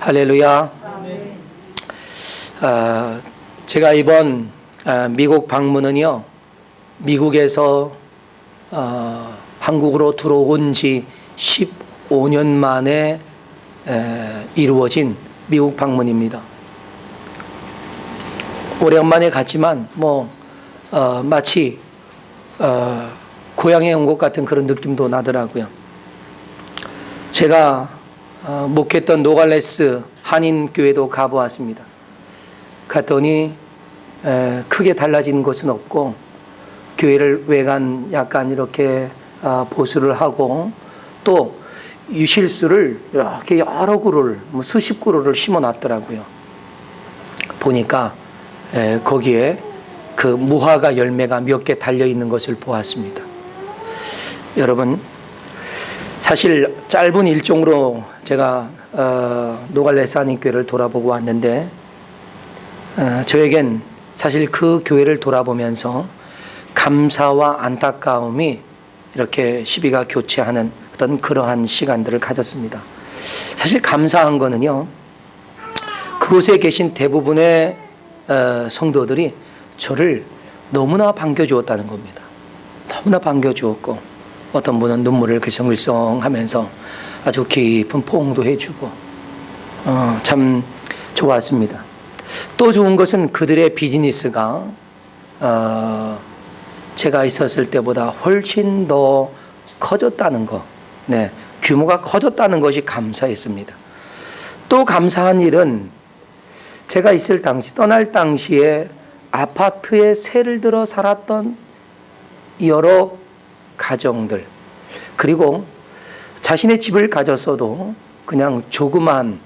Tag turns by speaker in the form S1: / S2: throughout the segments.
S1: 할렐루야. 제가 이번 미국 방문은요, 미국에서 한국으로 들어온 지 15년 만에 이루어진 미국 방문입니다. 오랜만에 갔지만 마치 고향에 온 것 같은 그런 느낌도 나더라고요. 제가 목회했던 노갈레스 한인교회도 가보았습니다. 갔더니 크게 달라진 것은 없고, 교회를 외관 약간 이렇게 보수를 하고, 또 유실수를 이렇게 여러 그루를, 수십 그루를 심어 놨더라고요. 보니까 거기에 그 무화과 열매가 몇 개 달려 있는 것을 보았습니다. 여러분, 사실 짧은 일정으로 제가 노갈레스 한인교회를 돌아보고 왔는데, 저에겐 사실 그 교회를 돌아보면서 감사와 안타까움이 이렇게 시비가 교체하는 어떤 그러한 시간들을 가졌습니다. 사실 감사한 거는요, 그곳에 계신 대부분의 성도들이 저를 너무나 반겨주었다는 겁니다. 너무나 반겨주었고, 어떤 분은 눈물을 글썽글썽 하면서 아주 깊은 포옹도 해주고, 참 좋았습니다. 또 좋은 것은 그들의 비즈니스가 제가 있었을 때보다 훨씬 더 커졌다는 것, 규모가 커졌다는 것이 감사했습니다. 또 감사한 일은 제가 있을 당시, 떠날 당시에 아파트에 새를 들어 살았던 여러 가정들, 그리고 자신의 집을 가졌어도 그냥 조그만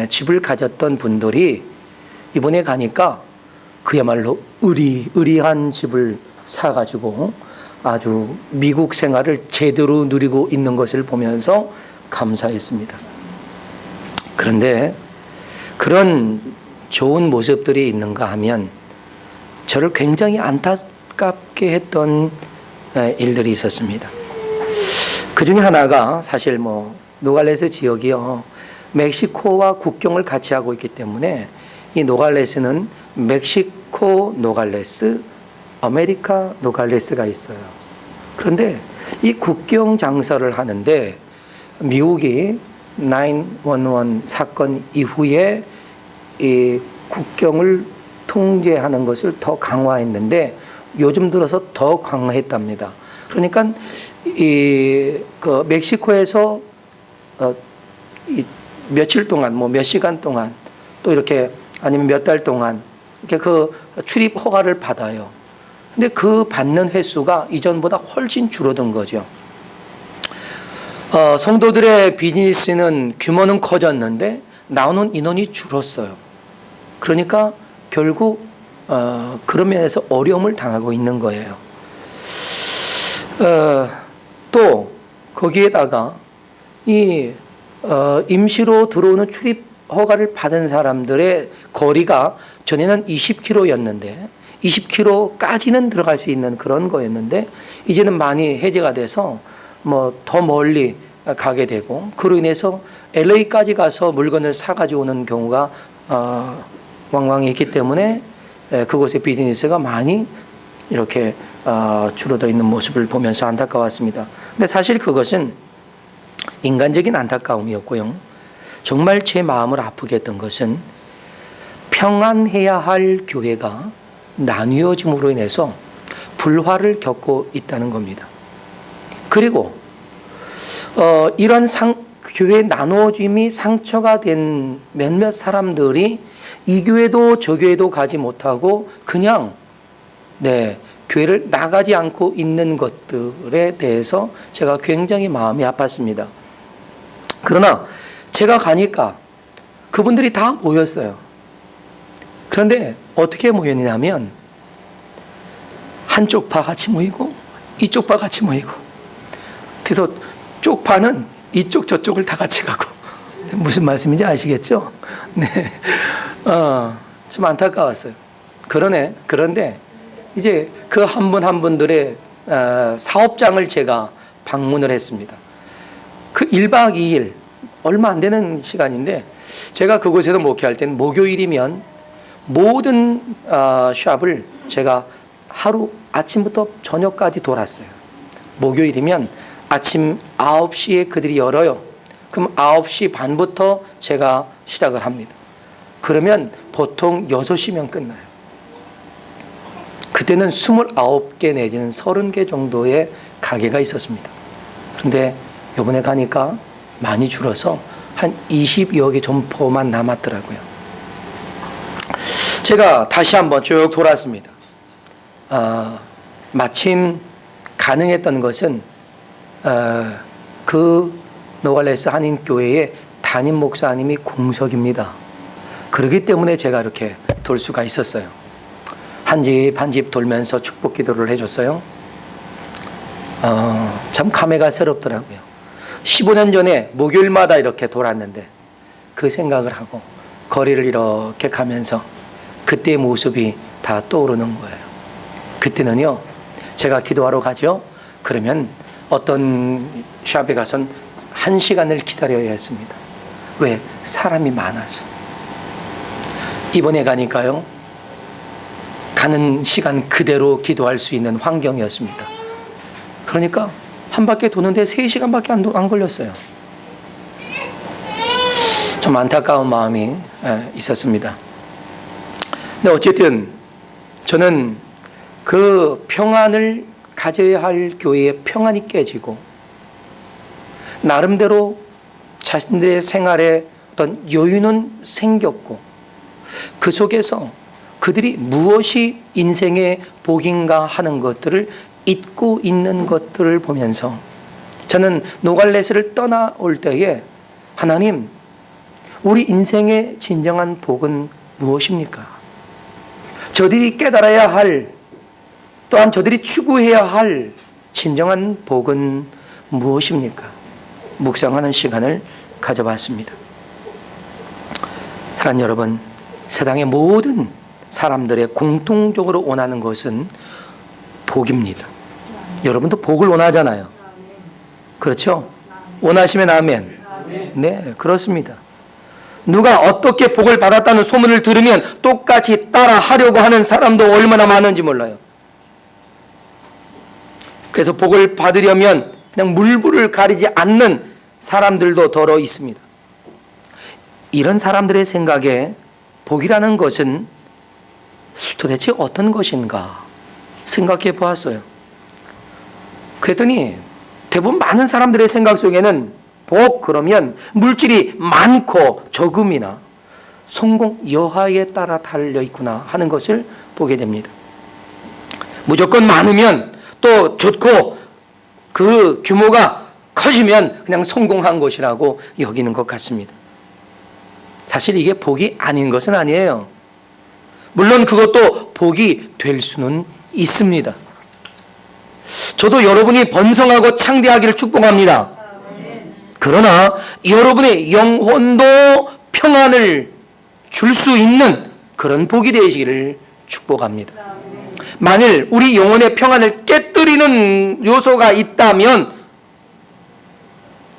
S1: 집을 가졌던 분들이 이번에 가니까 그야말로 의리한 집을 사가지고 아주 미국 생활을 제대로 누리고 있는 것을 보면서 감사했습니다. 그런데 그런 좋은 모습들이 있는가 하면 저를 굉장히 안타깝게 했던 일들이 있었습니다. 그 중에 하나가 사실 노갈레스 지역이요, 멕시코와 국경을 같이 하고 있기 때문에 이 노갈레스는 멕시코 노갈레스, 아메리카 노갈레스가 있어요. 그런데 이 국경 장사를 하는데 미국이 911 사건 이후에 이 국경을 통제하는 것을 더 강화했는데 요즘 들어서 더 강화했답니다. 그러니까 그 멕시코에서 며칠 동안, 몇 시간 동안, 또 이렇게 아니면 몇 달 동안 이렇게 그 출입 허가를 받아요. 근데 그 받는 횟수가 이전보다 훨씬 줄어든 거죠. 성도들의 비즈니스는 규모는 커졌는데 나오는 인원이 줄었어요. 그러니까 결국 그런 면에서 어려움을 당하고 있는 거예요. 또 거기에다가 이 임시로 들어오는 출입 허가를 받은 사람들의 거리가 전에는 20km였는데 20km까지는 들어갈 수 있는 그런 거였는데 이제는 많이 해제가 돼서 더 멀리 가게 되고, 그로 인해서 LA까지 가서 물건을 사가지고 오는 경우가 왕왕 있기 때문에 그곳의 비즈니스가 많이 이렇게 줄어들어 있는 모습을 보면서 안타까웠습니다. 근데 사실 그것은 인간적인 안타까움이었고요. 정말 제 마음을 아프게 했던 것은 평안해야 할 교회가 나뉘어짐으로 인해서 불화를 겪고 있다는 겁니다. 그리고 이런 교회 나누어짐이 상처가 된 몇몇 사람들이 이 교회도 저 교회도 가지 못하고 그냥 교회를 나가지 않고 있는 것들에 대해서 제가 굉장히 마음이 아팠습니다. 그러나 제가 가니까 그분들이 다 모였어요. 그런데 어떻게 모였냐면 한쪽 파 같이 모이고 이쪽 파 같이 모이고, 그래서 쪽파는 이쪽 저쪽을 다 같이 가고, 무슨 말씀인지 아시겠죠? 좀 안타까웠어요. 그런데 이제 그 한 분 한 분들의 사업장을 제가 방문을 했습니다. 그 1박 2일 얼마 안 되는 시간인데 제가 그곳에서 목회할 때는 목요일이면 모든 샵을 제가 하루 아침부터 저녁까지 돌았어요. 목요일이면 아침 9시에 그들이 열어요. 그럼 9시 반부터 제가 시작을 합니다. 그러면 보통 6시면 끝나요. 그때는 29개 내지는 30개 정도의 가게가 있었습니다. 그런데 이번에 가니까 많이 줄어서 한 20여 개 점포만 남았더라고요. 제가 다시 한번 쭉 돌았습니다. 마침 가능했던 것은 그 노갈레스 한인교회의 담임 목사님이 공석입니다. 그렇기 때문에 제가 이렇게 돌 수가 있었어요. 한 집 한 집 돌면서 축복 기도를 해줬어요. 참 감회가 새롭더라고요. 15년 전에 목요일마다 이렇게 돌았는데 그 생각을 하고 거리를 이렇게 가면서 그때의 모습이 다 떠오르는 거예요. 그때는요, 제가 기도하러 가죠. 그러면 어떤 샵에 가선 1시간을 기다려야 했습니다. 왜? 사람이 많아서. 이번에 가니까요, 가는 시간 그대로 기도할 수 있는 환경이었습니다. 그러니까 한 바퀴 도는데 3시간밖에 안 걸렸어요. 좀 안타까운 마음이 있었습니다. 근데 어쨌든 저는 그 평안을 가져야 할 교회의 평안이 깨지고 나름대로 자신들의 생활에 어떤 여유는 생겼고 그 속에서 그들이 무엇이 인생의 복인가 하는 것들을 잊고 있는 것들을 보면서 저는 노갈레스를 떠나올 때에 하나님, 우리 인생의 진정한 복은 무엇입니까? 저들이 깨달아야 할, 또한 저들이 추구해야 할 진정한 복은 무엇입니까? 묵상하는 시간을 가져봤습니다. 사랑하는 여러분, 세상의 모든 사람들의 공통적으로 원하는 것은 복입니다. 여러분도 복을 원하잖아요. 그렇죠? 원하시면 아멘. 네, 그렇습니다. 누가 어떻게 복을 받았다는 소문을 들으면 똑같이 따라 하려고 하는 사람도 얼마나 많은지 몰라요. 그래서 복을 받으려면 그냥 물불을 가리지 않는 사람들도 더러 있습니다. 이런 사람들의 생각에 복이라는 것은 도대체 어떤 것인가 생각해 보았어요. 그랬더니 대부분 많은 사람들의 생각 속에는 복 그러면 물질이 많고 적음이나 성공 여하에 따라 달려 있구나 하는 것을 보게 됩니다. 무조건 많으면 또 좋고 그 규모가 커지면 그냥 성공한 것이라고 여기는 것 같습니다. 사실 이게 복이 아닌 것은 아니에요. 물론 그것도 복이 될 수는 있습니다. 저도 여러분이 번성하고 창대하기를 축복합니다. 그러나 여러분의 영혼도 평안을 줄 수 있는 그런 복이 되시기를 축복합니다. 만일 우리 영혼의 평안을 깨뜨리는 요소가 있다면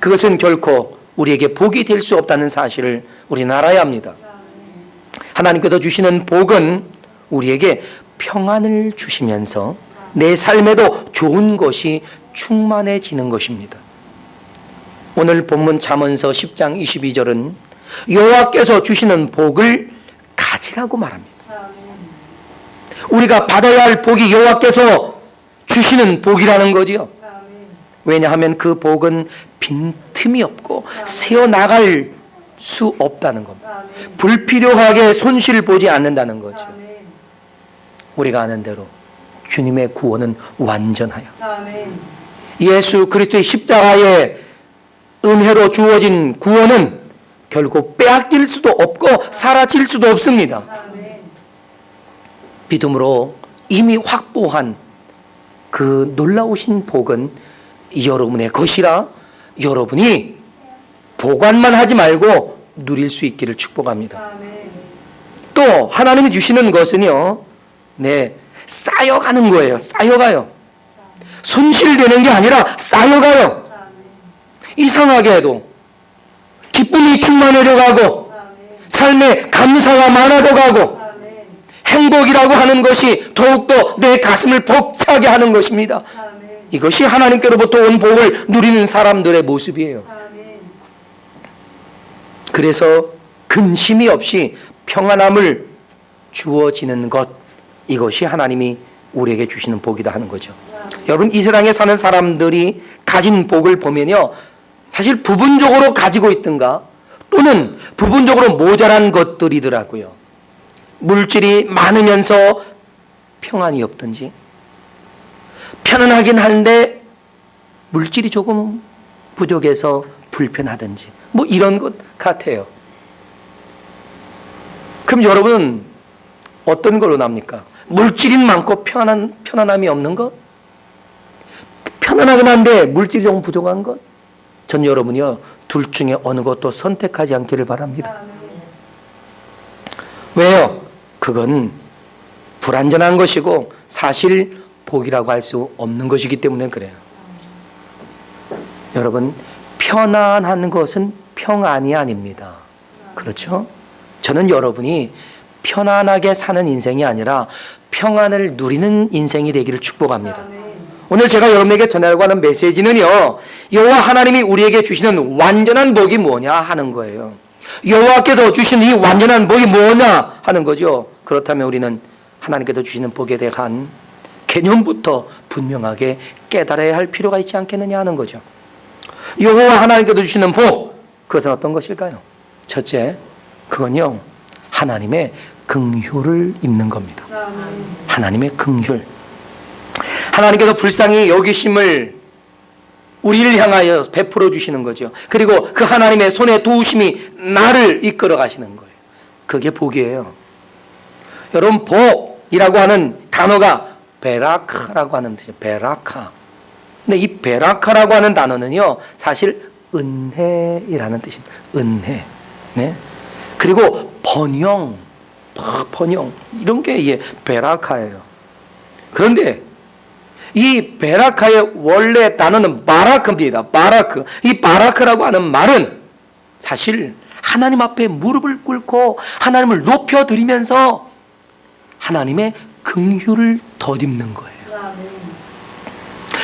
S1: 그것은 결코 우리에게 복이 될 수 없다는 사실을 우리는 알아야 합니다. 하나님께서 주시는 복은 우리에게 평안을 주시면서 내 삶에도 좋은 것이 충만해지는 것입니다. 오늘 본문 잠언서 10장 22절은 여호와께서 주시는 복을 가지라고 말합니다. 우리가 받아야 할 복이 여호와께서 주시는 복이라는 거지요. 왜냐하면 그 복은 빈틈이 없고 새어나갈 수 없다는 겁니다. 불필요하게 손실을 보지 않는다는 거죠. 우리가 아는 대로 주님의 구원은 완전하여 예수 그리스도의 십자가의 은혜로 주어진 구원은 결국 빼앗길 수도 없고 사라질 수도 없습니다. 믿음으로 이미 확보한 그 놀라우신 복은 여러분의 것이라 여러분이 보관만 하지 말고 누릴 수 있기를 축복합니다. 또 하나님이 주시는 것은요, 쌓여가는 거예요. 쌓여가요. 손실되는 게 아니라 쌓여가요. 이상하게 해도 기쁨이 충만해져 가고 삶에 감사가 많아져 가고 행복이라고 하는 것이 더욱더 내 가슴을 벅차게 하는 것입니다. 이것이 하나님께로부터 온 복을 누리는 사람들의 모습이에요. 그래서 근심이 없이 평안함을 주어지는 것, 이것이 하나님이 우리에게 주시는 복이다 하는 거죠. 여러분, 이 세상에 사는 사람들이 가진 복을 보면요, 사실 부분적으로 가지고 있든가 또는 부분적으로 모자란 것들이더라고요. 물질이 많으면서 평안이 없든지, 편안하긴 한데 물질이 조금 부족해서 불편하든지, 뭐 이런 것 같아요. 그럼 여러분은 어떤 걸로 납니까? 물질이 많고 편안함이 없는 것? 편안하긴 한데 물질이 조금 부족한 것? 전 여러분이요, 둘 중에 어느 것도 선택하지 않기를 바랍니다. 왜요? 그건 불완전한 것이고 사실 복이라고 할 수 없는 것이기 때문에 그래요. 여러분, 편안한 것은 평안이 아닙니다. 그렇죠? 저는 여러분이 편안하게 사는 인생이 아니라 평안을 누리는 인생이 되기를 축복합니다. 오늘 제가 여러분에게 전하려고 하는 메시지는요, 여호와 하나님이 우리에게 주시는 완전한 복이 뭐냐 하는 거예요. 여호와께서 주시는 이 완전한 복이 뭐냐 하는 거죠. 그렇다면 우리는 하나님께서 주시는 복에 대한 개념부터 분명하게 깨달아야 할 필요가 있지 않겠느냐 하는 거죠. 여호와 하나님께서 주시는 복, 그것은 어떤 것일까요? 첫째, 그건요, 하나님의 긍휼을 입는 겁니다. 하나님의 긍휼. 하나님께서 불쌍히 여기심을 우리를 향하여 베풀어 주시는 거죠. 그리고 그 하나님의 손에 도우심이 나를 이끌어 가시는 거예요. 그게 복이에요. 여러분, 복이라고 하는 단어가 베라카라고 하는 뜻이에요. 베라카. 근데 이 베라카라고 하는 단어는요, 사실 은혜이라는 뜻입니다. 은혜. 네. 그리고 번영, 이런 게 베라카예요. 그런데 이 베라카의 원래 단어는 바라크입니다. 바라크. 이 바라크라고 하는 말은 사실 하나님 앞에 무릎을 꿇고 하나님을 높여드리면서 하나님의 긍휼을 덧입는 거예요.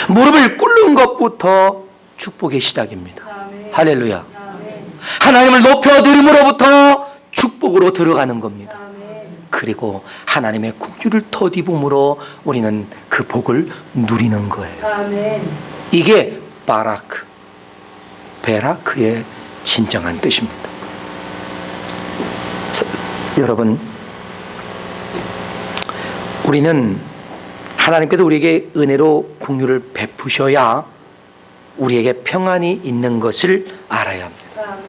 S1: 무릎을 꿇는 것부터 축복의 시작입니다. 할렐루야. 하나님을 높여드림으로부터 축복으로 들어가는 겁니다. 그리고 하나님의 긍휼을 덧입음으로 우리는 그 복을 누리는 거예요. 이게 바라크, 베라크의 진정한 뜻입니다. 여러분, 우리는 하나님께서 우리에게 은혜로 긍휼을 베푸셔야 우리에게 평안이 있는 것을 알아야 합니다.